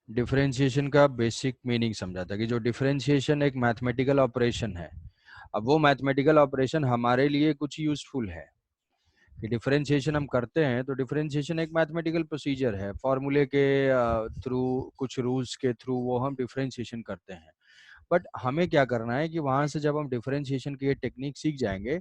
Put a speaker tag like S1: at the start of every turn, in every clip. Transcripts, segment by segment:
S1: Differentiation का basic meaning समझा था कि जो डिफरेंशिएशन एक मैथमेटिकल ऑपरेशन है, अब वो मैथमेटिकल ऑपरेशन हमारे लिए कुछ यूजफुल है कि डिफरेंशिएशन हम करते हैं, तो डिफरेंशिएशन एक मैथमेटिकल प्रोसीजर है, फॉर्मूले के थ्रू, कुछ रूल्स के थ्रू वो हम डिफरेंशिएशन करते हैं। बट हमें क्या करना है कि वहां से जब हम डिफरेंशिएशन की ये टेक्निक सीख जाएंगे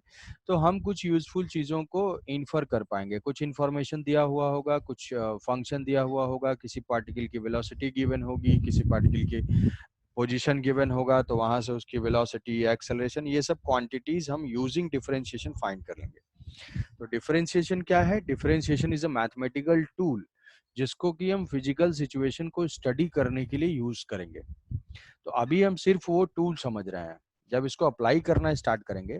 S1: तो हम कुछ यूजफुल चीज़ों को इन्फर कर पाएंगे। कुछ इन्फॉर्मेशन दिया हुआ होगा, कुछ फंक्शन दिया हुआ होगा, किसी पार्टिकल की वेलोसिटी गिवन होगी, किसी पार्टिकल की पोजीशन गिवन होगा, तो वहां से उसकी वेलोसिटी, एक्सेलरेशन, ये सब क्वांटिटीज हम यूजिंग डिफरेंशिएशन फाइंड कर लेंगे। तो डिफरेंशिएशन क्या है? Differentiation is a mathematical tool जिसको कि हम फिजिकल सिचुएशन को स्टडी करने के लिए यूज करेंगे। तो अभी हम सिर्फ वो टूल समझ रहे हैं, जब इसको अप्लाई करना स्टार्ट करेंगे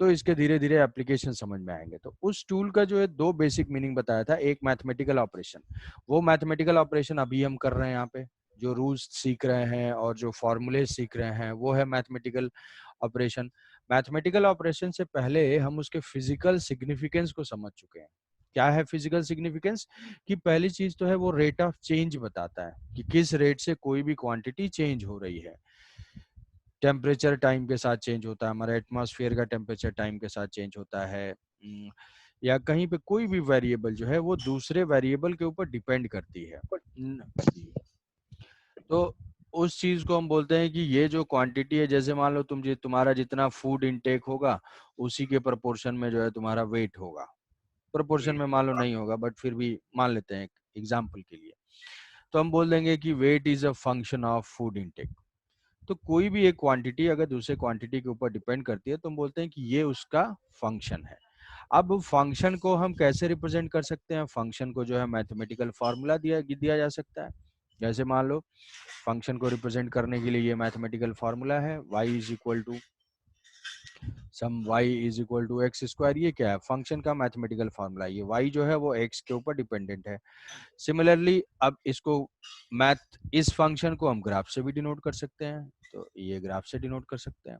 S1: तो इसके धीरे धीरे एप्लीकेशन समझ में आएंगे। तो उस टूल का जो है दो बेसिक मीनिंग बताया था, एक मैथमेटिकल ऑपरेशन, वो मैथमेटिकल ऑपरेशन अभी हम कर रहे हैं यहाँ पे, जो रूल्स सीख रहे हैं और जो फॉर्मूले सीख रहे हैं वो है मैथमेटिकल ऑपरेशन। मैथमेटिकल ऑपरेशन से पहले हम उसके फिजिकल सिग्निफिकेंस को समझ चुके हैं। क्या है फिजिकल सिग्निफिकेंस? कि पहली चीज तो है वो रेट ऑफ चेंज बताता है कि किस रेट से कोई भी क्वांटिटी चेंज हो रही है। टेम्परेचर टाइम के साथ चेंज होता है, हमारे एटमॉस्फेयर का टेम्परेचर टाइम के साथ चेंज होता है, या कहीं पे कोई भी वेरिएबल जो है वो दूसरे वेरिएबल के ऊपर डिपेंड करती है। तो उस चीज को हम बोलते हैं कि ये जो क्वांटिटी है, जैसे मान लो तुम्हारा जितना फूड इनटेक होगा उसी के प्रोपोर्शन में जो है तुम्हारा वेट होगा। प्रोपोर्शन में मान लो नहीं होगा, बट फिर भी मान लेते हैं एग्जाम्पल के लिए, तो हम बोल देंगे कि weight is a function of food intake. तो कोई भी एक क्वांटिटी अगर दूसरे क्वांटिटी के ऊपर डिपेंड करती है तो हम बोलते हैं कि ये उसका फंक्शन है। अब फंक्शन को हम कैसे रिप्रेजेंट कर सकते हैं? फंक्शन को जो है मैथमेटिकल फार्मूला दिया दिया जा सकता है। जैसे मान लो फंक्शन को रिप्रेजेंट करने के लिए ये मैथमेटिकल फार्मूला है, y is equal to some y is equal to x square. ये क्या है? फंक्शन का मैथमेटिकल फार्मूला। ये y जो है वो x के ऊपर डिपेंडेंट है। सिमिलरली अब इसको मैथ, इस फंक्शन को हम ग्राफ से भी डिनोट कर सकते हैं, तो ये ग्राफ से डिनोट कर सकते हैं।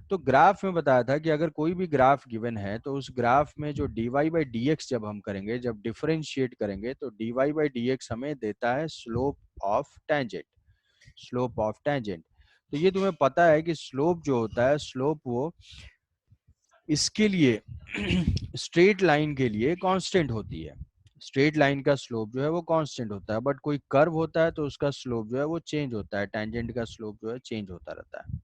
S1: तो ग्राफ में बताया था कि अगर कोई भी ग्राफ गिवन है तो उस ग्राफ में जो dy बाई डी एक्स जब हम करेंगे, जब डिफरेंशिएट करेंगे, तो dy बाई डी एक्स हमें देता है slope of tangent. Slope of tangent, तो ये तुम्हें पता है कि स्लोप जो होता है, स्लोप वो इसके लिए स्ट्रेट लाइन के लिए कांस्टेंट होती है। स्ट्रेट लाइन का स्लोप जो है वो कांस्टेंट होता है, बट कोई कर्व होता है तो उसका स्लोप जो है वो चेंज होता है, टेंजेंट का स्लोप जो है चेंज होता रहता है।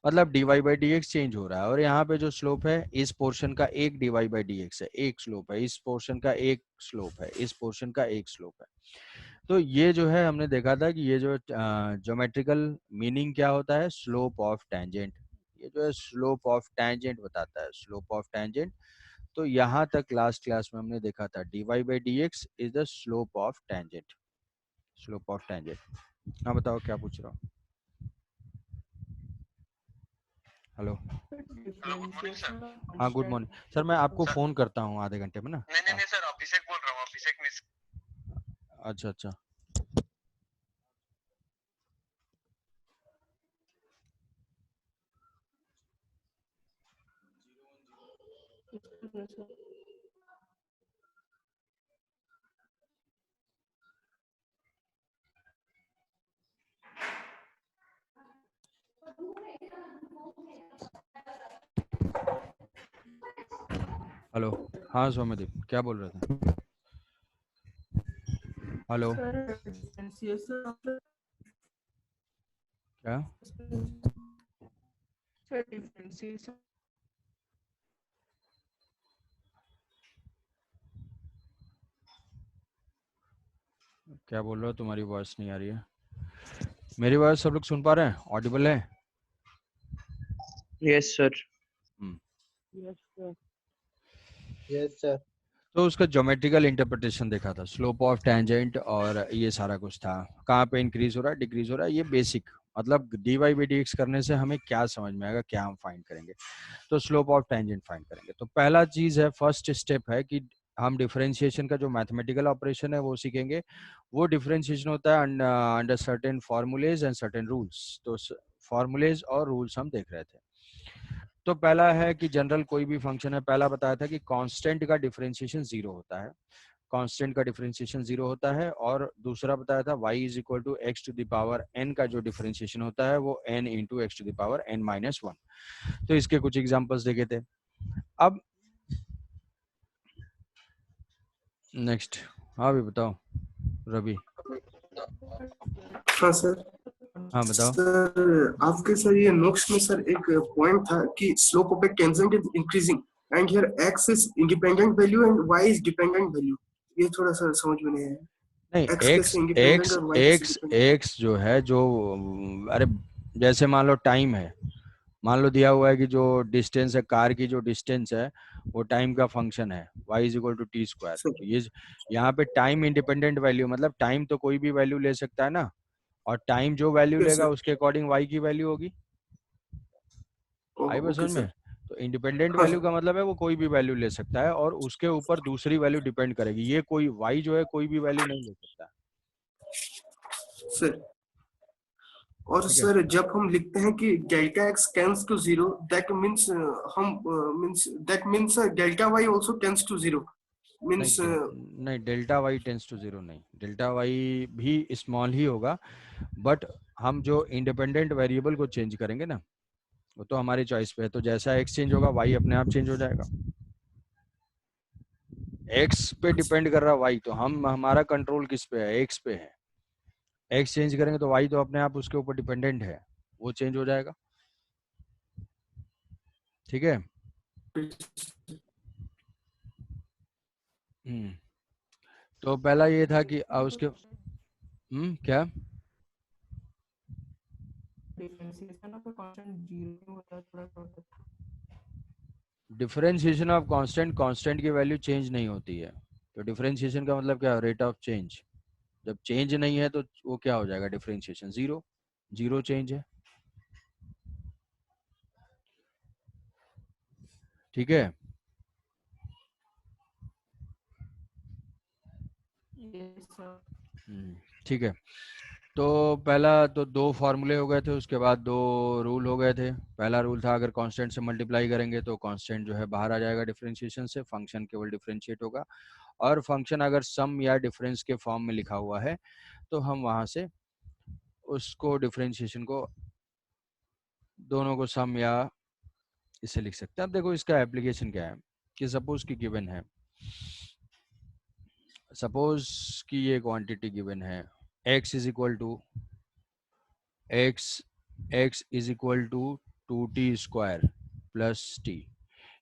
S1: मतलब dy by D x change हो रहा है, और यहाँ पे जो स्लोप है इस पोर्शन का एक dy बाई डी एक्स है, एक स्लोप है, इस पोर्शन का एक स्लोप है, इस पोर्शन का एक स्लोप है। तो ये जो है हमने देखा था कि ये जो ज्योमेट्रिकल मीनिंग क्या होता है, स्लोप ऑफ टेंजेंट। ये जो है स्लोप ऑफ टेंजेंट बताता है, स्लोप ऑफ टेंजेंट। तो यहाँ तक लास्ट क्लास में हमने देखा था dy by D x is the slope of tangent, slope of tangent. हाँ बताओ क्या पूछ रहा हूँ? Hello.
S2: Hello, good morning sir.
S1: हाँ गुड मॉर्निंग सर, मैं आपको
S2: सर
S1: फोन करता हूँ आधे घंटे में ना।
S2: नहीं नहीं
S1: हाँ,
S2: नहीं सर, अभिषेक बोल रहा हूँ, अभिषेक मिस।
S1: अच्छा अच्छा। हेलो। हाँ सौम्यदीप, क्या बोल रहे थे? हेलो।
S3: सर डिफरेंशिएशन
S1: क्या?
S3: सर डिफरेंशिएशन
S1: क्या बोल रहे हो? तुम्हारी वॉइस नहीं आ रही है। मेरी वॉइस सब लोग सुन पा रहे हैं? ऑडिबल है?
S4: Yes sir.
S1: Hmm.
S3: Yes sir
S4: yes sir.
S1: तो उसका ज्योमेट्रिकल इंटरप्रिटेशन देखा था, स्लोप ऑफ टेंजेंट, और ये सारा कुछ था, कहाँ पे इंक्रीज हो रहा है, डिक्रीज हो रहा है, ये बेसिक। मतलब dy बाई डी एक्स करने से हमें क्या समझ में आएगा, क्या हम फाइंड करेंगे? तो स्लोप ऑफ टेंजेंट फाइंड करेंगे। तो पहला चीज है, फर्स्ट स्टेप है कि हम डिफरेंशिएशन का जो मैथमेटिकल ऑपरेशन है वो सीखेंगे। वो डिफरेंशिएशन होता है under certain formulas and certain rules. तो फॉर्मूलेज और रूल्स हम देख रहे थे। तो पहला है कि जनरल कोई भी फंक्शन है, पहला बताया था कि कांस्टेंट का डिफरेंशिएशन जीरो होता है। कांस्टेंट का डिफरेंशिएशन 0 होता है, और दूसरा बताया था y is equal to x to the power n का जो डिफरेंशिएशन होता है वो n into x to the power n minus 1। तो इसके कुछ एग्जांपल्स देखे थे। अब नेक्स्ट, हाँ भी बताओ रवि।
S5: हाँ सर।
S1: हाँ बताओ।
S5: सर आपके सर ये नोट्स में सर एक पॉइंट था कि slope of A tangent is increasing and here x is independent value and y is dependent value. ये थोड़ा सर समझ में नहीं आया।
S1: नहीं,
S5: x कैसे इंडिपेंडेंट और y कैसे डिपेंडेंट?
S1: एक्स जो है, जो अरे जैसे मान लो टाइम है, मान लो दिया हुआ है कि जो डिस्टेंस है, कार की जो डिस्टेंस है वो टाइम का फंक्शन है, y is equal to T square. तो ये यहाँ पे टाइम इंडिपेंडेंट वैल्यू मतलब टाइम तो कोई भी वैल्यू ले सकता है ना, और टाइम जो वैल्यू
S5: Yes,
S1: लेगा
S5: sir.
S1: उसके अकॉर्डिंग y की वैल्यू होगी। आई बात
S5: ओके
S1: समझ
S5: सर।
S1: में? तो इंडिपेंडेंट
S5: हाँ
S1: वैल्यू का मतलब है वो कोई भी वैल्यू ले सकता है और उसके ऊपर दूसरी वैल्यू डिपेंड करेगी। ये कोई y जो है कोई भी वैल्यू नहीं ले सकता।
S5: सर। और
S1: ठीक है,
S5: सर जब हम लिखते हैं कि delta x tends to 0 that means हम that means delta y also tends to 0 means
S1: नहीं delta y tends to zero नहीं, डेल्टा वाई भी स्मॉल ही होगा, बट हम जो इंडिपेंडेंट वेरिएबल को चेंज करेंगे ना वो तो हमारी चॉइस पे है। तो जैसा एक्स चेंज होगा वाई अपने आप चेंज हो जाएगा। एक्स पे डिपेंड कर रहा है वाई, तो हम हमारा कंट्रोल किस पे है? एक्स पे है। एक्स चेंज करेंगे तो वाई तो अपने आप उसके ऊपर डिपेंडेंट है, वो चेंज हो जाएगा। ठीक है। तो पहला ये था कि उसके क्या
S3: डिफरेंशिएशन ऑफ कांस्टेंट 0 होता है थोड़ा सा।
S1: डिफरेंशिएशन ऑफ कांस्टेंट, कांस्टेंट की वैल्यू चेंज नहीं होती है, तो डिफरेंशिएशन का मतलब क्या है? Rate of change. जब चेंज नहीं है तो वो क्या हो जाएगा? डिफरेंशिएशन जीरो, जीरो चेंज है। ठीक है।
S3: Yes sir.
S1: ठीक है। तो पहला तो दो फॉर्मूले हो गए थे, उसके बाद दो रूल हो गए थे। पहला रूल था अगर कांस्टेंट से मल्टीप्लाई करेंगे तो कांस्टेंट जो है बाहर आ जाएगा डिफरेंशिएशन से, फंक्शन केवल डिफरेंशिएट होगा, और फंक्शन अगर सम या डिफरेंस के फॉर्म में लिखा हुआ है तो हम वहां से उसको डिफरेंशिएशन को दोनों को सम या इसे लिख सकते हैं। अब देखो इसका एप्लीकेशन क्या है कि सपोज की गिवन है, सपोज कि ये क्वांटिटी गिवन है x is equal to x is equal to 2t square plus t।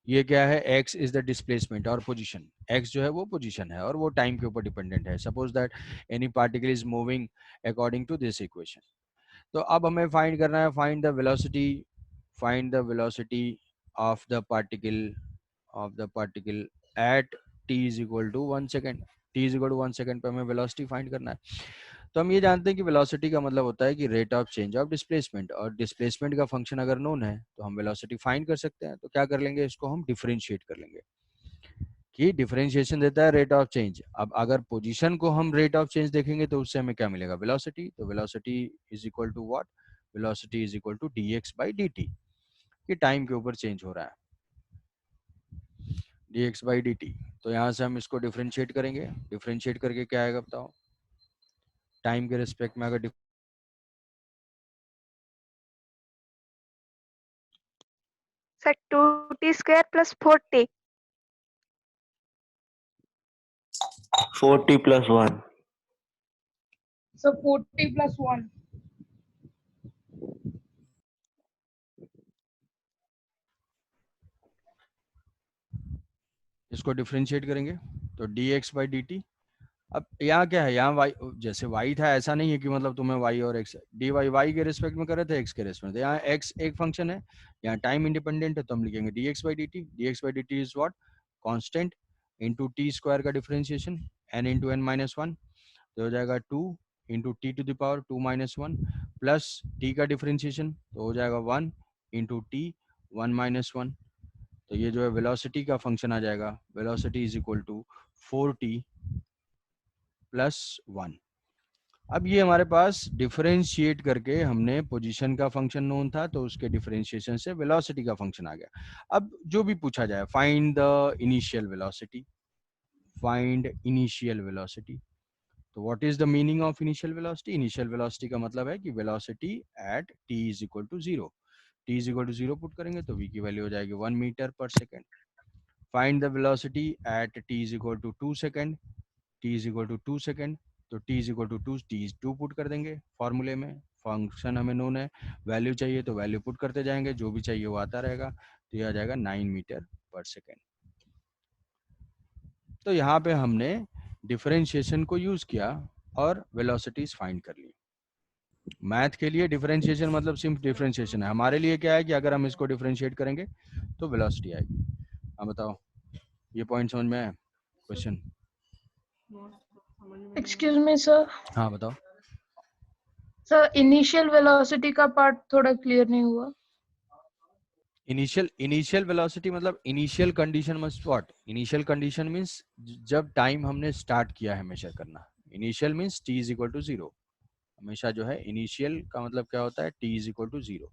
S1: ये क्या है? x इज द डिस्प्लेसमेंट और पोजीशन, x जो है वो पोजीशन है और वो टाइम के ऊपर डिपेंडेंट है। Suppose that any particle is moving according to this equation. तो अब हमें फाइंड करना है, find the velocity, find the velocity of the particle at t is equal to 1 second. t is equal to 1 second पे हमें velocity find करना है। तो हम ये जानते हैं कि वेलोसिटी का मतलब होता है कि rate of change of displacement, और डिस्प्लेसमेंट का फंक्शन अगर नोन है तो हम वेलोसिटी फाइंड कर सकते हैं। तो क्या कर लेंगे? इसको हम डिफरेंशिएट कर लेंगे कि डिफरेंशिएशन देता है रेट ऑफ चेंज। अब अगर पोजीशन को हम रेट ऑफ चेंज देखेंगे तो उससे हमें क्या मिलेगा? वेलोसिटी। तो velocity is equal to what? Velocity is equal to dx by dt, कि टाइम के ऊपर चेंज हो रहा है, dx बाई dt। तो यहाँ से हम इसको डिफरेंशिएट करेंगे, डिफरेंशिएट करके क्या आएगा बताओ? टाइम के रिस्पेक्ट में अगर
S6: sir 2t square plus 4t
S7: 40 plus 1.
S8: So 40 plus 1.
S1: इसको डिफरेंशिएट करेंगे तो dx बाई dt। अब यहाँ क्या है? यहाँ y जैसे y था ऐसा नहीं है कि मतलब तुम्हें y और x dy y के रिस्पेक्ट में कर रहे थे, x के रिस्पेक्ट में। यहाँ x एक फंक्शन है, यहाँ टाइम इंडिपेंडेंट है, तो हम लिखेंगे dx by dt। dx by dt is what? Constant into t square का differentiation n into n minus 1, तो हो जाएगा 2 into T to the power 2 minus 1 plus t का डिफरेंशिएशन तो हो जाएगा 1 इंटू टी 1 माइनस 1। तो ये जो है वेलोसिटी का फंक्शन आ जाएगा, velocity is equal to 4t plus 1। अब ये हमारे पास डिफरेंशिएट करके हमने पोजीशन का फंक्शन नोन था तो उसके डिफरेंशिएशन से वेलोसिटी का फंक्शन आ गया। अब जो भी पूछा जाए, find the initial velocity, find initial velocity. तो what is the meaning of initial velocity? Initial velocity का मतलब है कि velocity at t is equal to 0। t is equal to 0 put करेंगे तो v की वैल्यू हो जाएगी 1 metre per second. Find the velocity at t is equal to 2 second. t is equal to 2 second, तो t is equal to 2, t is 2 put कर देंगे फॉर्मूले में। फंक्शन हमें नोन है, वैल्यू चाहिए तो वैल्यू पुट करते जाएंगे, जो भी चाहिए वो आता रहेगा। तो ये आ जाएगा 9 मीटर पर सेकेंड। तो यहाँ पे हमने डिफरेंशिएशन को यूज किया और वेलोसिटीज फाइंड कर ली। मैथ के लिए डिफरेंशिएशन मतलब सिर्फ डिफरेंशिएशन है, हमारे लिए क्या है कि अगर हम इसको डिफरेंशिएट करेंगे तो वेलोसिटी आएगी। अब बताओ, ये पॉइंट समझ में आया? क्वेश्चन?
S8: एक्सक्यूज मी सर,
S1: हाँ बताओ।
S8: सर इनिशियल वेलोसिटी का पार्ट थोड़ा क्लियर नहीं हुआ।
S1: इनिशियल वेलोसिटी मतलब initial condition must what? Initial condition means जब टाइम हमने स्टार्ट किया है मेजर करना। Initial means t is equal to 0। हमेशा जो है इनिशियल का मतलब क्या होता है? t is equal to 0।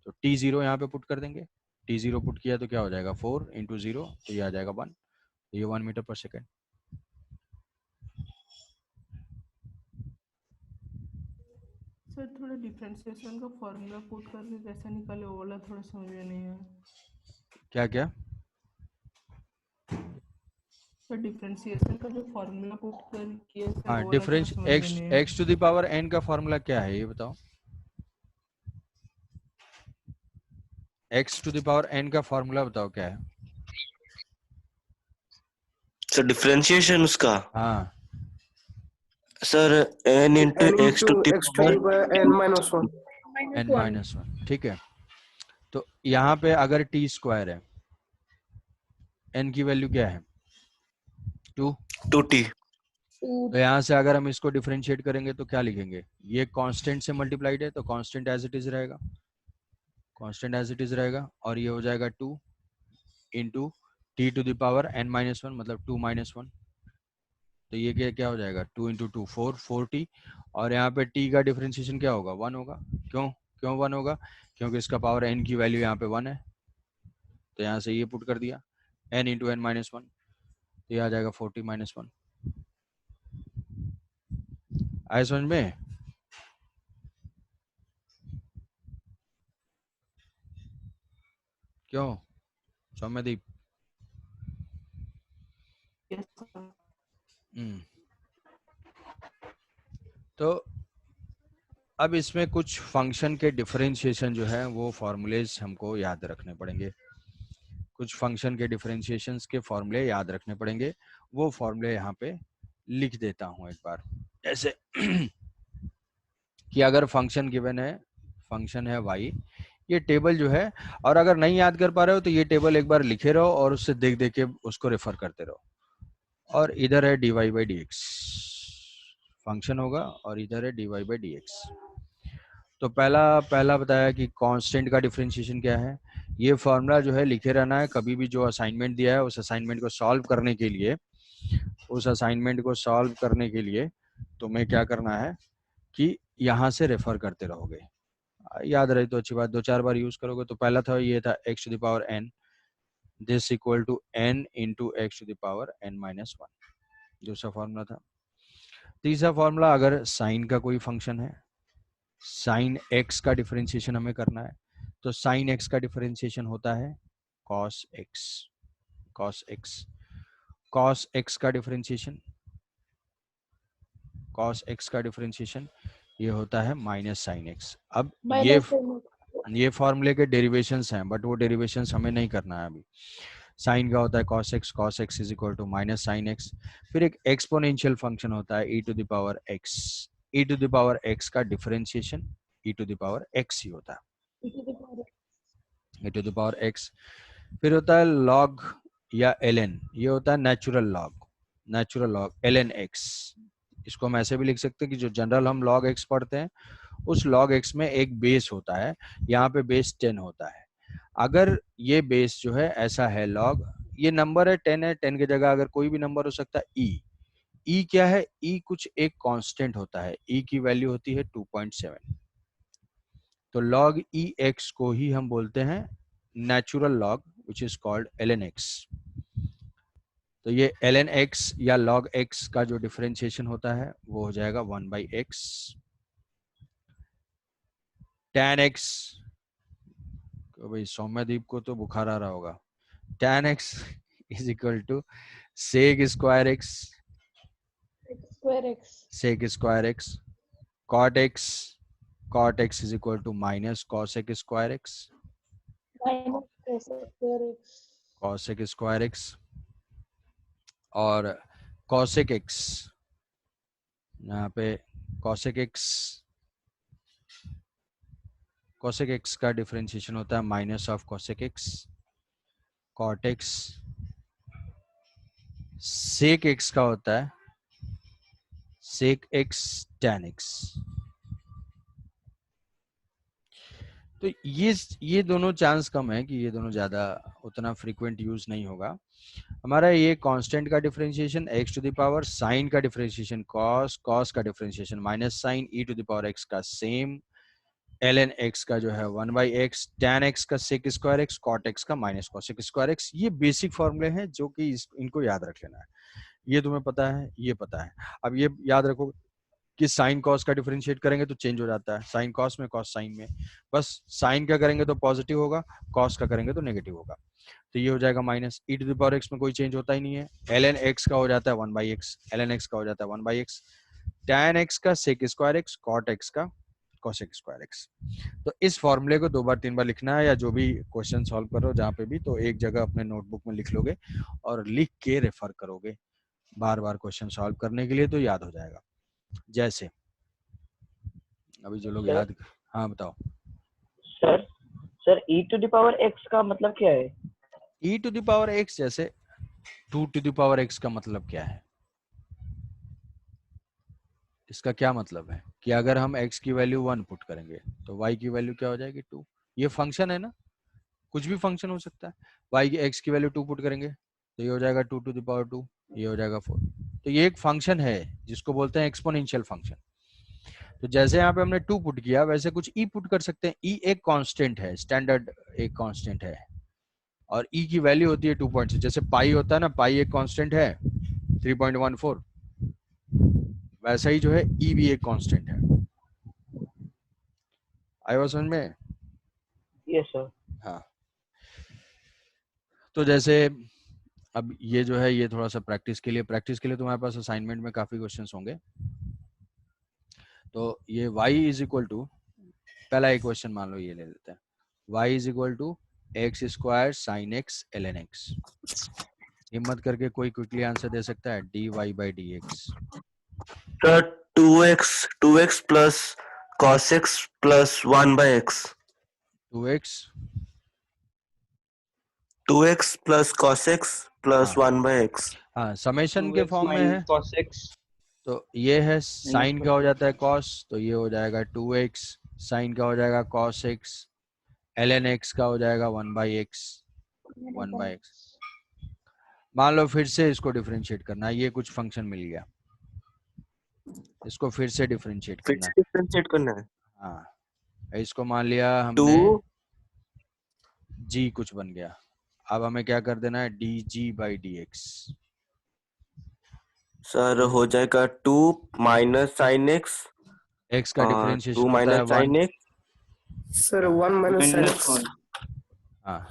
S1: तो t 0 यहाँ पे पुट कर देंगे। t 0 पुट किया तो क्या हो जाएगा? 4 इंटू 0, तो ये आ जाएगा 1। ये 1 मीटर पर सेकेंड।
S3: सर थोड़ा डिफरेंशिएशन का फॉर्मूला पुट करके कैसे निकाले वो वाला थोड़ा समझ में नहीं आया।
S1: क्या क्या?
S3: सर डिफरेंशिएशन का जो फॉर्मूला पुट कर किया सर
S1: हाँ,
S3: वो वाला थोड़ा
S1: डिफरेंस
S3: समझ में नहीं आया।
S1: x to the power n का फॉर्मूला क्या है ये बताओ? x to the power n का फॉर्मूला बताओ क्या है?
S7: सर डिफरेंशिएशन उसका,
S1: हाँ,
S7: sir n into
S5: n
S7: x to
S5: into x to the power n minus 1.
S1: n minus 1। ठीक है, तो यहाँ पे अगर t स्क्वायर है, n की वैल्यू क्या है? 2।
S7: 2t।
S1: तो यहाँ से अगर हम इसको डिफरेंशिएट करेंगे तो क्या लिखेंगे? ये कांस्टेंट से मल्टीप्लाइड है तो कांस्टेंट एज इट इज रहेगा, कांस्टेंट एज इट इज रहेगा। और ये हो जाएगा 2 into T to the power n minus 1 मतलब 2 माइनस 1। तो ये क्या क्या हो जाएगा? 2 इंटू 2 4, 4t। और यहाँ पे t का डिफरेंशिएशन क्या होगा? 1 होगा। क्यों क्यों 1 होगा? क्योंकि इसका पावर n की वैल्यू यहाँ पे 1 है, तो यहाँ से ये पुट कर दिया n इंटू n माइनस 1, तो ये आ जाएगा 40 माइनस 1। आए समझ में? क्यों सौम्यदीप?
S3: Yes, sir.
S1: तो अब इसमें कुछ फंक्शन के डिफरेंशिएशन जो है वो फॉर्मूलेज हमको याद रखने पड़ेंगे। कुछ फंक्शन के डिफरेंशिएशंस के फॉर्मूले याद रखने पड़ेंगे। वो फॉर्मूले यहाँ पे लिख देता हूँ एक बार। जैसे कि अगर फंक्शन गिवन है, फंक्शन है y, ये टेबल जो है, और अगर नहीं याद कर पा रहे हो तो ये टेबल एक बार लिखे रहो और उससे देख देख के उसको रेफर करते रहो। और इधर है dy by D x, function होगा, और इधर है dy बाई डी एक्स। तो पहला बताया कि कांस्टेंट का डिफरेंशिएशन क्या है। ये फॉर्मूला जो है लिखे रहना है, कभी भी जो असाइनमेंट दिया है उस असाइनमेंट को सॉल्व करने के लिए, तुम्हें क्या करना है कि यहाँ से रेफर करते रहोगे। याद रहे तो अच्छी बात, 2-4 बार यूज करोगे। तो पहला था ये था x to the power n, this equal to n into x to the power n minus 1, दूसरा फॉर्मूला था। तीसरा फॉर्मूला, अगर साइन का कोई फंक्शन है, साइन x का डिफरेंशिएशन हमें करना है, तो साइन x का डिफरेंशिएशन होता है cos x। cos x का डिफरेंशिएशन ये होता है माइनस साइन x। अब ये फॉर्मूले के डेरिवेशंस हैं, बट वो डेरिवेशंस हमें नहीं करना है अभी। साइन का होता है cos x is equal to minus sine x। फिर एक एक्सपोनेंशियल फंक्शन होता है e to the power x। e to the power x का differentiation e to the power x ही होता है, e to the power x। फिर होता है log या ln, ये होता है नेचुरल लॉग ln x। इसको हम ऐसे भी लिख सकते हैं कि जो जनरल हम log x पढ़ते हैं, उस log x में एक बेस होता है, यहाँ पे बेस 10 होता है। अगर ये बेस जो है ऐसा है log, ये नंबर है 10 है, 10 की जगह अगर कोई भी नंबर हो सकता है e क्या है? e कुछ एक कांस्टेंट होता है, e की वैल्यू होती है 2.7। तो log e x को ही हम बोलते हैं natural log, which is called ln x। तो ये ln x या log x का जो डिफरेंशिएशन होता है वो हो जाएगा 1/x tan x। भाई सौम्यदीप को तो बुखार आ रहा होगा। tan x is equal to sec square x sec square x cot x is equal to minus cosec square x cosec square x और cosec x यहाँ पे cosec x का डिफरेंशिएशन होता है minus of cosec x cot x sec x का होता है sec x tan x। तो ये दोनों चांस कम है कि ये दोनों ज्यादा उतना फ्रीक्वेंट यूज नहीं होगा। हमारा ये कांस्टेंट का differentiation x to the power sine का डिफरेंशिएशन cos का differentiation minus sine e to the power x का सेम ln x का जो है 1/x tan x का sec square x cot x का माइनस cosec स्क्वायर x। ये basic फॉर्मूले हैं जो कि इनको याद रख लेना है। ये तुम्हें पता है, ये पता है। अब ये याद रखो कि साइन कॉस का डिफरेंशिएट करेंगे तो चेंज हो जाता है, साइन कॉस में कॉस साइन में। बस साइन का करेंगे तो पॉजिटिव होगा, कॉस का करेंगे तो नेगेटिव होगा। तो ये हो जाएगा minus e to the power x में कोई चेंज होता ही नहीं है। ln x का हो जाता है 1/x ln x का हो जाता है 1/x tan x का sec square x cot x का cosec स्क्वायर x। तो इस फॉर्मूले को 2 बार 3 बार लिखना है, या जो भी क्वेश्चन सॉल्व करो जहाँ पे भी, तो एक जगह अपने नोटबुक में लिख लोगे और लिख के रेफर करोगे बार बार क्वेश्चन सॉल्व करने के लिए, तो याद हो जाएगा। जैसे अभी जो लोग याद, हाँ बताओ
S9: sir e to the power x का मतलब क्या है?
S1: e to the power x जैसे 2 टू द पावर x का मतलब क्या है? इसका क्या मतलब है कि अगर हम x की वैल्यू 1 पुट करेंगे तो y की वैल्यू क्या हो जाएगी 2। ये फंक्शन है ना, कुछ भी फंक्शन हो सकता है। y की x की वैल्यू 2 पुट करेंगे तो ये हो जाएगा 2 टू द पावर 2, ये हो जाएगा 4। तो ये एक फंक्शन है जिसको बोलते हैं एक्सपोनेंशियल फंक्शन। तो जैसे यहाँ पे हमने 2 पुट किया वैसे कुछ e पुट कर सकते हैं। e एक कांस्टेंट है, स्टैंडर्ड एक कांस्टेंट है, और e की वैल्यू होती है 2.6। जैसे पाई होता है ना, पाई एक कांस्टेंट है 3.14, वैसा ही जो है e भी एक कांस्टेंट है। आया समझ में?
S9: Yes sir.
S1: हाँ, तो जैसे अब ये जो है ये थोड़ा सा प्रैक्टिस के लिए तुम्हारे पास असाइनमेंट में काफी क्वेश्चंस होंगे। तो ये y इज इक्वल टू, पहला एक क्वेश्चन मान लो ये ले लेते हैं, y is equal to x square sine x ln x। हिम्मत करके कोई क्विकली आंसर दे सकता है? dy/dx।
S7: Sir 2x plus cos x plus 1/x 2x plus cos x plus 1/x।
S1: हाँ, समेशन के फॉर्म में है।
S9: cos x
S1: तो ये है साइन का हो जाता है cos, तो ये हो जाएगा 2x, साइन का हो जाएगा cos x, ln x का हो जाएगा 1/x 1/x। मान लो फिर से इसको डिफरेंशिएट करना है, ये कुछ फंक्शन मिल गया, इसको फिर से डिफरेंशिएट करना है। हाँ, इसको मान लिया हमने g कुछ बन गया। अब हमें क्या कर देना है? dg/dx।
S7: सर हो जाएगा 2 माइनस साइन x,
S1: x का differentiation
S7: 2 minus sine x।
S5: Sir 1 minus sine x।
S1: हाँ,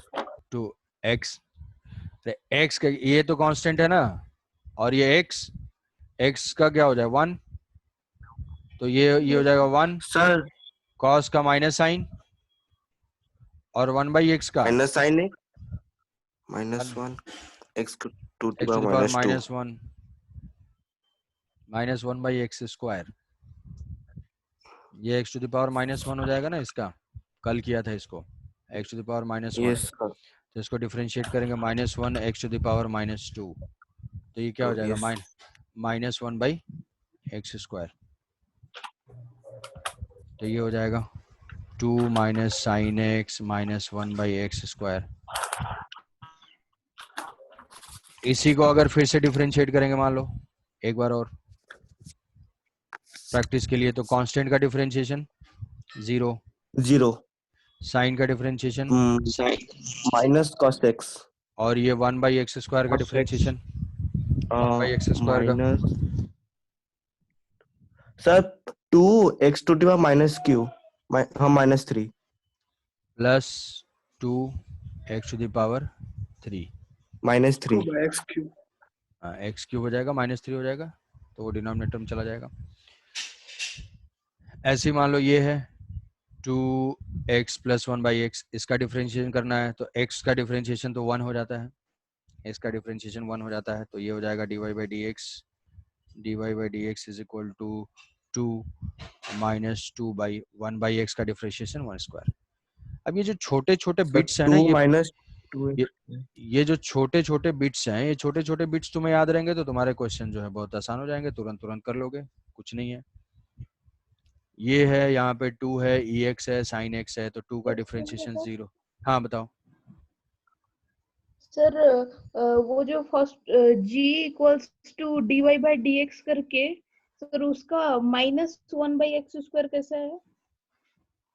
S1: 2x, x का ये तो कांस्टेंट है ना, और ये x का क्या हो जाए 1, तो ये हो जाएगा 1
S7: सर
S1: cos का माइनस साइन, और 1/x का
S7: minus sine x minus 1 x to the power -1
S1: minus 1/x square. ये x टू द पावर -1 हो जाएगा ना, इसका कल किया था इसको, x to the power -1।
S7: Yes
S1: तो इसको डिफरेंशिएट करेंगे -1 x टू द पावर -2, तो ये क्या हो जाएगा -1/x स्क्वायर। तो ये हो जाएगा 2 minus sine x minus 1/x square. इसी को अगर फिर से डिफरेंशिएट करेंगे, मान लो एक बार और प्रैक्टिस के लिए, तो कांस्टेंट का डिफरेंशिएशन 0, साइन का डिफरेंशिएशन
S7: माइनस cos x,
S1: और ये 1/x स्क्वायर का डिफरेंशिएशन बाई एक्स स्क्वायर का
S7: minus sir 2x to the power minus क्यू हाँ -3
S1: plus 2x to the power 3
S7: -3
S5: 2 by x cube.
S1: X cube हो जाएगा -3 हो जाएगा, तो वो डिनोमिनेटर में चला जाएगा। ऐसे ही मान लो ये है 2x प्लस 1 बाई एक्स, इसका डिफरेंशिएशन करना है तो x का डिफरेंशिएशन तो 1 हो जाता है, x का डिफरेंशिएशन 1 हो जाता है, तो ये हो जाएगा dy by D x is equal to 2 minus 2 by 1 by x का डिफरेंशिएशन 1 स्क्वायर। अब ये जो छोटे छोटे बिट्स हैं ना,
S7: 2 माइनस 2
S1: ये जो छोटे छोटे बिट्स हैं, ये छोटे छोटे बिट्स तुम्हें याद रहेंगे तो तुम्हारे क्वेश्चन जो है बहुत आसान हो जाएंगे, तुरंत तुरंत कर लोगे, कुछ नहीं है। ये है यहाँ पे 2 है, ex है, sin x है, तो 2 का डिफरेंशिएशन 0। हाँ बताओ।
S8: सर वो जो first g equals to dy by dx करके, सर उसका -1/x² कैसा है?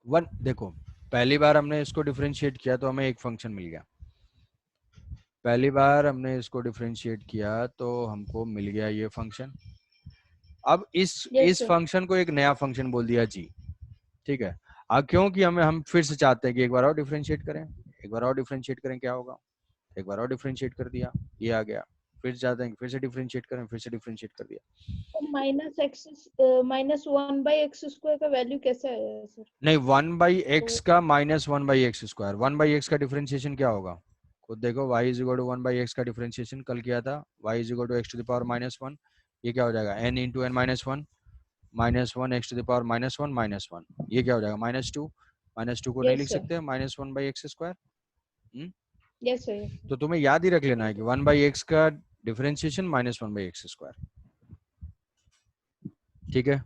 S1: 1 देखो, पहली बार हमने इसको डिफरेंशिएट किया तो हमें एक फंक्शन मिल गया, पहली बार हमने इसको डिफरेंशिएट किया तो हमको मिल गया ये फंक्शन। अब इस फंक्शन को एक नया फंक्शन बोल दिया जी, ठीक है। क्योंकि हम फिर से चाहते हैं कि एक बार और डिफरेंशिएट करें, एक बार और डिफरेंशिएट करें, क्या होगा, एक बार और डिफरेंशिएट कर दिया, ये आ गया, फिर चाहते हैं कि फिर से डिफरेंशिएट करें, फिर से डिफरेंशिएट कर दिया।
S8: तो -1/x² का वैल्यू कैसे आया सर?
S1: नहीं, 1/x का -1/x², 1/x का डिफरेंशिएशन क्या होगा खुद देखो, y is equal to 1/x का डिफरेंशिएशन कल किया था, y is equal to x to the power -1, ये क्या हो जाएगा n into n -1 -1 x to the power -1 -1, ये क्या हो जाएगा -2, -2 को नहीं लिख सकते -1/x²।
S8: Yes sir.
S1: तो तुम्हें याद ही रख लेना है कि 1/x का डिफरेंशिएशन -1/x², ठीक है।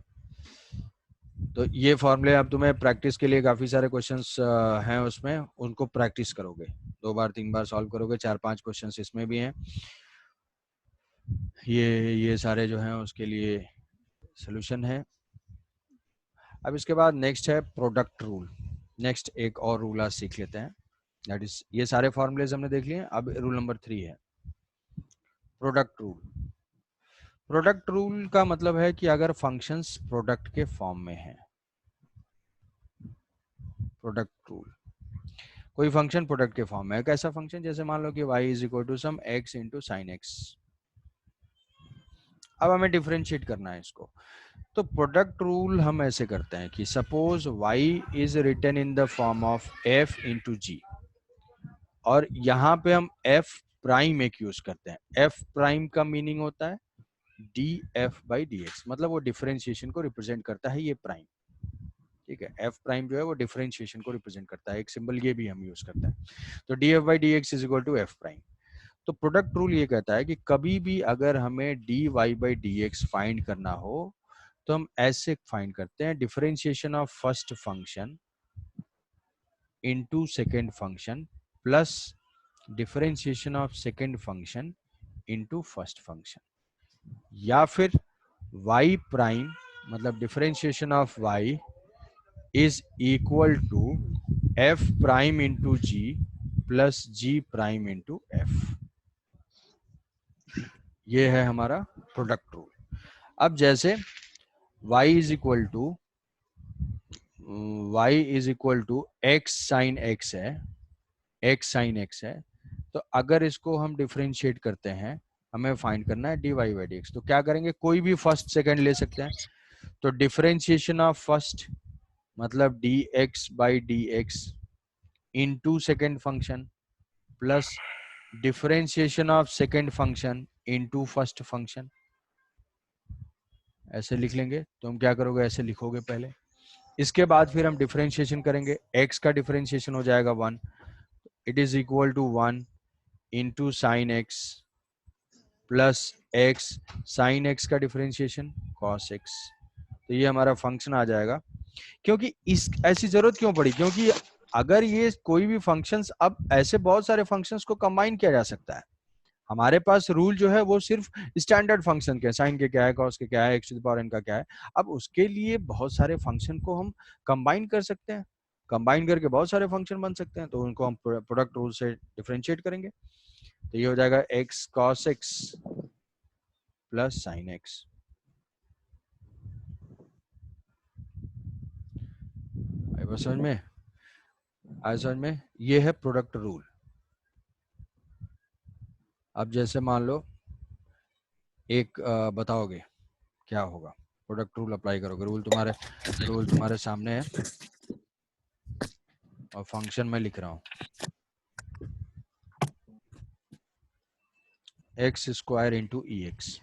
S1: तो ये फॉर्मूले अब तुम्हें प्रैक्टिस के लिए काफी सारे क्वेश्चंस हैं उसमें, उनको प्रैक्टिस करोगे, 2 बार 3 बार सॉल्व करोगे, 4-5 क्वेश्चंस इसमें भी हैं, ये सारे जो हैं उसके लिए सॉल्यूशन है। अब इसके बाद नेक्स्ट है प्रोडक्ट रूल, नेक्स्ट एक और रूल आज सीख लेते हैं, दैट इज, ये सारे फॉर्मूलेज हमने देख लिए, अब रूल नंबर 3 है प्रोडक्ट रूल। प्रोडक्ट रूल का मतलब है कि अगर फंक्शंस प्रोडक्ट के फॉर्म में है, प्रोडक्ट रूल, कोई फंक्शन प्रोडक्ट के फॉर्म में है, कैसा फंक्शन, जैसे मान लो कि y is equal to some x into sine x, अब हमें डिफरेंशिएट करना है इसको, तो प्रोडक्ट रूल हम ऐसे करते हैं कि suppose y is written in the form of f into G, और यहाँ पे हम f प्राइम एक यूज करते हैं, f प्राइम का मीनिंग होता है df बाई dx, मतलब वो डिफरेंशिएशन को रिप्रेजेंट करता है, ये प्राइम, ठीक है। f प्राइम जो है वो डिफरेंशिएशन को रिप्रेजेंट करता है, एक सिंबल ये भी हम यूज करते हैं, तो df by dx is equal to f prime. तो प्रोडक्ट रूल ये कहता है कि कभी भी अगर हमें dy बाई dx फाइंड करना हो तो हम ऐसे फाइंड करते हैं, differentiation of first function into second function plus differentiation of second function into first function, या फिर y प्राइम मतलब differentiation of y is equal to f prime into g plus g prime into f, ये है हमारा product rule. अब जैसे y is equal to x sine x है, x sine x है, तो अगर इसको हम डिफरेंशिएट करते हैं, हमें फाइंड करना है dy बाई dx, तो क्या करेंगे, कोई भी फर्स्ट सेकंड ले सकते हैं, तो डिफरेंशिएशन ऑफ फर्स्ट मतलब dx by dx into second function plus differentiation of second function into first function, ऐसे लिख लेंगे। तो हम क्या करोगे, ऐसे लिखोगे पहले, इसके बाद फिर हम डिफरेंशिएशन करेंगे, x का डिफरेंशिएशन हो जाएगा 1, it is equal to 1 into sine x plus x sine x का डिफरेंशिएशन cos x, तो ये हमारा फंक्शन आ जाएगा। क्योंकि इस ऐसी जरूरत क्यों पड़ी, क्योंकि अगर ये कोई भी फंक्शंस, अब ऐसे बहुत सारे फंक्शंस को कंबाइन किया जा सकता है, हमारे पास रूल जो है वो सिर्फ स्टैंडर्ड फंक्शन के, साइन के क्या है, कॉस के क्या है, x to the power n का क्या है, अब उसके लिए बहुत सारे फंक्शन को हम कंबाइन कर सकते हैं, कंबाइन करके बहुत सारे फंक्शन बन सकते हैं, तो उनको हम प्रोडक्ट रूल से डिफरेंशिएट करेंगे, तो ये हो जाएगा x cos x plus sine x. समझ में आया? समझ में? ये है प्रोडक्ट रूल। अब जैसे मान लो एक बताओगे क्या होगा, प्रोडक्ट रूल अप्लाई करोगे, रूल तुम्हारे सामने है और फंक्शन में लिख रहा हूँ एक्स स्क्वायर इंटू ई एक्स।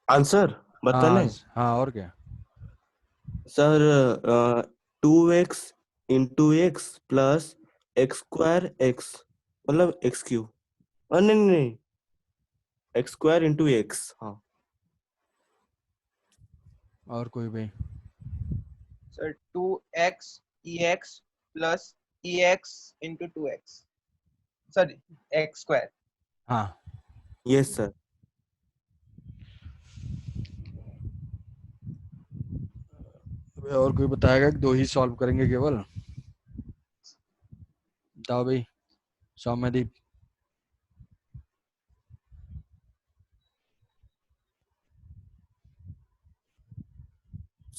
S7: आंसर बताने
S1: हाँ और क्या?
S7: Sir 2x into x plus x square x मतलब एक्स क्यूब, नहीं नहीं एक्स स्क्वायर इंटू एक्स। हाँ
S1: और कोई भाई?
S10: Sir 2x ex plus ex into 2x, sorry x square.
S1: हाँ
S7: यस सर।
S1: और कोई बताएगा कि दो ही सॉल्व करेंगे केवल? बताओ भाई Soumyadeep.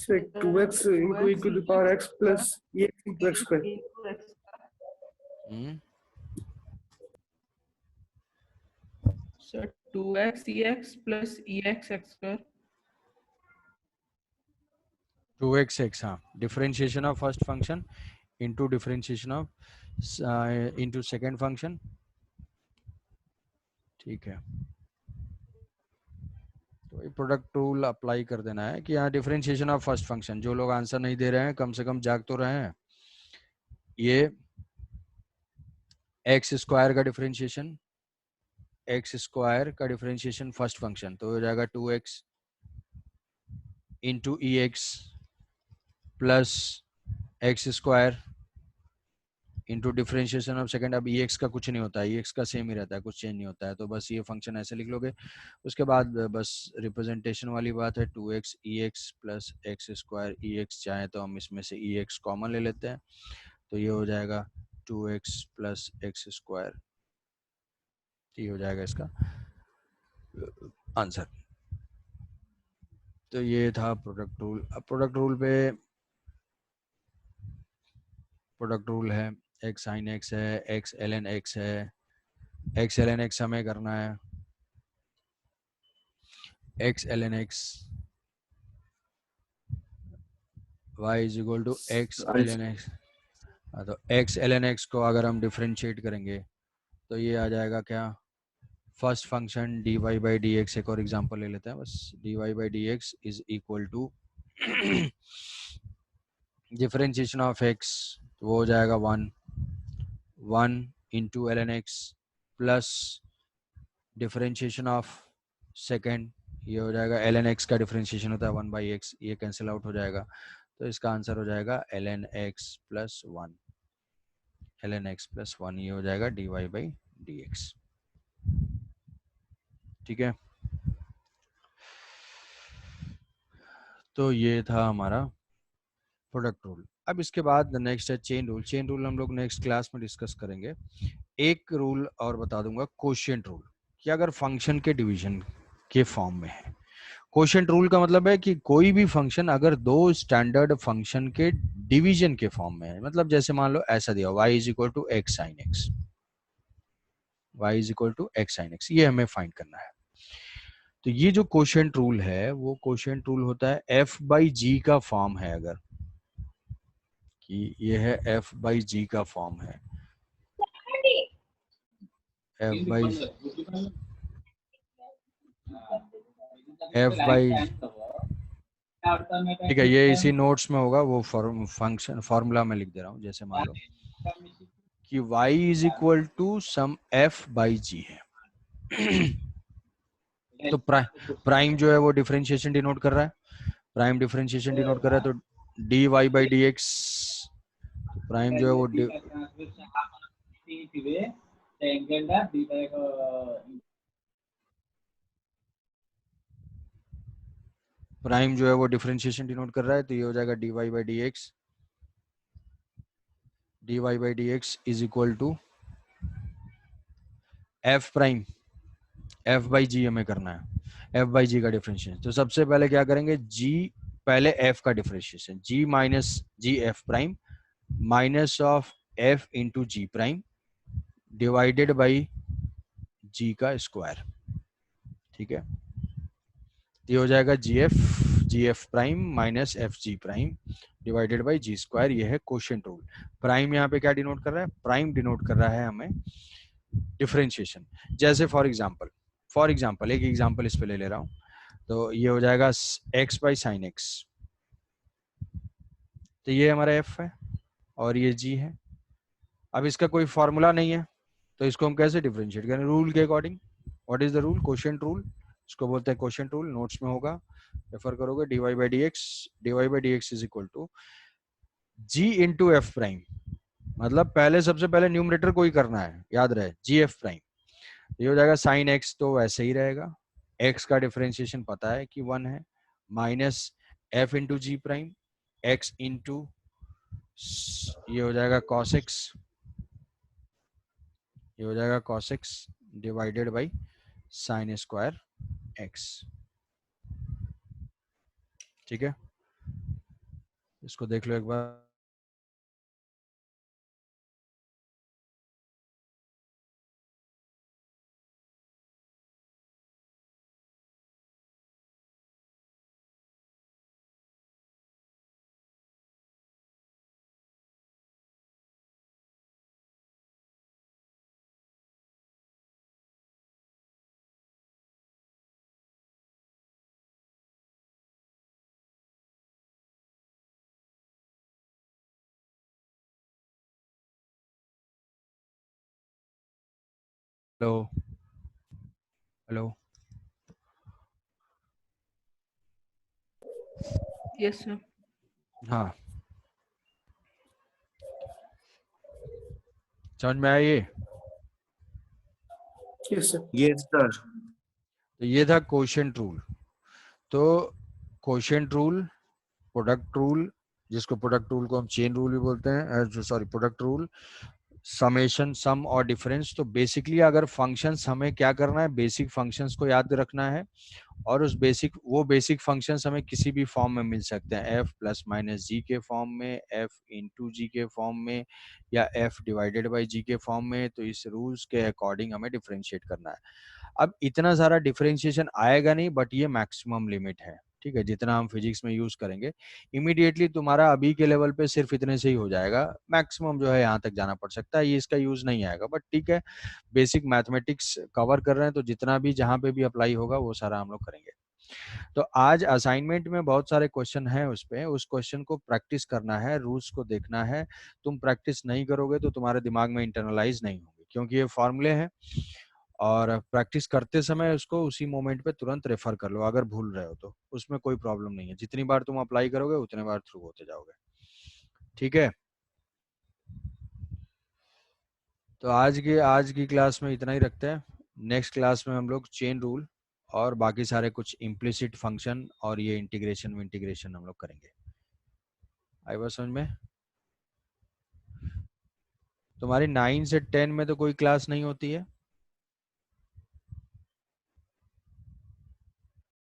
S5: So 2x into e to the power x plus ex into x square.
S3: into x so 2x ex plus ex x square
S1: 2x हाँ, differentiation of first function into differentiation of into second function. ठीक है, तो product rule apply कर देना है कि यहाँ differentiation of first function. जो लोग आंसर नहीं दे रहे हैं कम से कम जाग तो रहे हैं। ये एक्स स्क्वायर का डिफरेंशिएशन, एक्स स्क्वायर का डिफरेंशिएशन फर्स्ट फंक्शन तो हो जाएगा 2x into E x plus x square into differentiation of second. अब एक्स का कुछ नहीं होता है, एक्स का सेम ही रहता है, कुछ चेंज नहीं होता है, तो बस ये फंक्शन ऐसे लिख लोगे। उसके बाद बस रिप्रेजेंटेशन वाली बात है, 2x x plus x square e x. चाहे तो हम इसमें से ई एक्स कॉमन ले लेते हैं, तो ये हो जाएगा 2x प्लस एक्स स्क्वायर। ये हो जाएगा इसका आंसर। तो ये था प्रोडक्ट रूल। अब प्रोडक्ट रूल पे प्रोडक्ट रूल है एक्स साइन एक्स है, एक्स ln x है, एक्स ln x हमें करना है, x ln x y is equal to x ln x। तो एक्स ln x को अगर हम डिफरेंशिएट करेंगे तो ये आ जाएगा क्या, first function dy by D x. एक और एग्जांपल ले लेते हैं बस, dy by D x is equal to differentiation of x, तो वो हो जाएगा 1 into ln x plus differentiation of second, ये हो जाएगा ln x का डिफरेंशिएशन होता है 1 बाई एक्स, ये कैंसिल आउट हो जाएगा, तो इसका आंसर हो जाएगा ln x plus 1, ln x plus 1, ये हो जाएगा dy बाई डी एक्स। ठीक है, तो ये था हमारा प्रोडक्ट रूल। अब इसके बाद नेक्स्ट है चेन रूल। चेन रूल हम लोग नेक्स्ट क्लास में डिस्कस करेंगे। एक रूल और बता दूंगा, कोशिएंट रूल, कि अगर फंक्शन के डिवीजन के फॉर्म में है। कोशिएंट रूल का मतलब है कि कोई भी फंक्शन अगर दो स्टैंडर्ड फंक्शन के डिवीजन के फॉर्म में है, मतलब जैसे मान लो ऐसा दिया y is equal to x sine x, y is equal to x sine x, ये हमें फाइंड करना है। तो ये जो कोशिएंट रूल है वो कोशिएंट रूल होता है f बाई जी का फॉर्म है। अगर कि ये है f बाई जी का फॉर्म है, f बाई ठीक है, ये इसी नोट्स में होगा, वो फंक्शन फॉर्मूला में लिख दे रहा हूँ। जैसे मान लो कि y is equal to some f by G है तो प्राइम जो है वो डिफरेंशिएशन डिनोट कर रहा है, प्राइम डिफरेंशिएशन डिनोट कर रहा है, तो dy by D ex prime जो है वो प्राइम जो है वो डिफरेंशिएशन डिनोट कर रहा है, तो ये हो जाएगा dy by D X, dy by D x is equal to F prime, F by G हमें करना है, एफ बाई जी का डिफरेंशिएशन। तो सबसे पहले क्या करेंगे, जी पहले एफ का differentiation, G minus G F prime minus of F into G prime divided by G का स्क्वायर। ठीक है, ये हो जाएगा G F prime minus F G prime divided by G square. ये है क्वोशिएंट रूल। प्राइम यहाँ पे क्या डिनोट कर रहा है, प्राइम डिनोट कर रहा है हमें डिफरेंशिएशन। जैसे फॉर एग्जांपल एक एग्जांपल इस पे ले रहा हूँ, तो ये हो जाएगा x बाई साइन एक्स। तो ये हमारा f है और ये g है। अब इसका कोई फॉर्मूला नहीं है, तो इसको हम कैसे डिफरेंशिएट करें, रूल के according. What is the rule, quotient rule, इसको बोलते हैं क्वोशिएंट रूल। नोट्स में होगा, रेफर करोगे। dy by D x is equal to g into f prime, मतलब पहले सबसे पहले न्यूमरेटर को ही करना है, याद रहे, जी एफ प्राइम। ये हो जाएगा साइन एक्स, तो वैसे ही रहेगा, x का डिफरेंशिएशन पता है कि 1 है, minus F into G prime x into ये हो जाएगा cos x, ये हो जाएगा cos x divided by sine square x। ठीक है, इसको देख लो एक बार। Hello hello,
S3: yes sir.
S1: हाँ समझ में आया ये।
S5: Yes sir.
S7: Yes, sir.
S1: तो ये था क्वोशिएंट रूल। तो क्वोशिएंट रूल, प्रोडक्ट रूल, जिसको प्रोडक्ट रूल को हम चेन रूल भी बोलते हैं, sorry product rule, summation, sum और डिफरेंस। तो बेसिकली अगर फंक्शंस, हमें क्या करना है, बेसिक फंक्शंस को याद रखना है, और उस बेसिक फंक्शंस हमें किसी भी फॉर्म में मिल सकते हैं, एफ प्लस माइनस जी के फॉर्म में, एफ इंटू जी के फॉर्म में, या एफ डिवाइडेड बाई जी के फॉर्म में। तो इस रूल्स के अकॉर्डिंग हमें डिफरेंशिएट करना है। अब इतना सारा डिफरेंशिएशन आएगा नहीं, बट ये मैक्सिमम लिमिट है। ठीक है, जितना हम फिजिक्स में यूज करेंगे, इमीडिएटली तुम्हारा अभी के लेवल पे सिर्फ इतने से ही हो जाएगा। मैक्सिमम जो है यहाँ तक जाना पड़ सकता है, ये इसका यूज नहीं आएगा, बट ठीक है, बेसिक मैथमेटिक्स कवर कर रहे हैं, तो जितना भी जहाँ पे भी अप्लाई होगा वो सारा हम लोग करेंगे। तो आज असाइनमेंट में बहुत सारे क्वेश्चन हैं, उस क्वेश्चन को प्रैक्टिस करना है, रूल्स को देखना है। तुम प्रैक्टिस नहीं करोगे तो तुम्हारे दिमाग में इंटरनलाइज नहीं होंगे, क्योंकि ये फॉर्मूले हैं, और प्रैक्टिस करते समय उसको उसी मोमेंट पे तुरंत रेफर कर लो। अगर भूल रहे हो तो उसमें कोई प्रॉब्लम नहीं है, जितनी बार तुम अप्लाई करोगे उतने बार थ्रू होते जाओगे। ठीक है, तो आज की क्लास में इतना ही रखते हैं। नेक्स्ट क्लास में हम लोग चेन रूल और बाकी सारे कुछ इम्प्लिसिट फंक्शन और ये इंटीग्रेशन हम लोग करेंगे। आई बात समझ में? तुम्हारी 9 से 10 में तो कोई क्लास नहीं होती है?